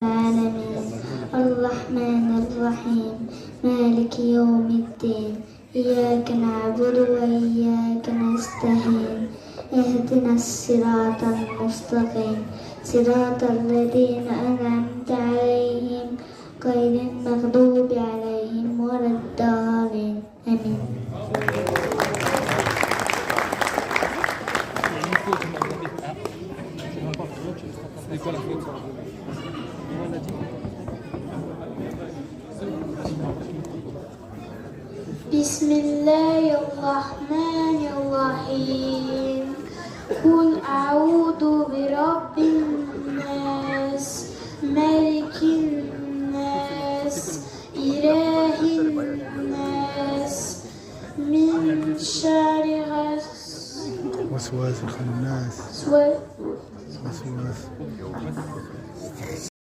العالمين الرحمن الرحيم مالك يوم الدين إياك نعبد وإياك نستعين اهدنا الصراط المستقيم صراط الذين أنعمت عليهم غير المغضوب عليهم ولا الضالين آمين. بسم الله الرحمن الرحيم قل أعوذ برب الناس ملك الناس إله الناس من شر وسواس الخناس. وسواس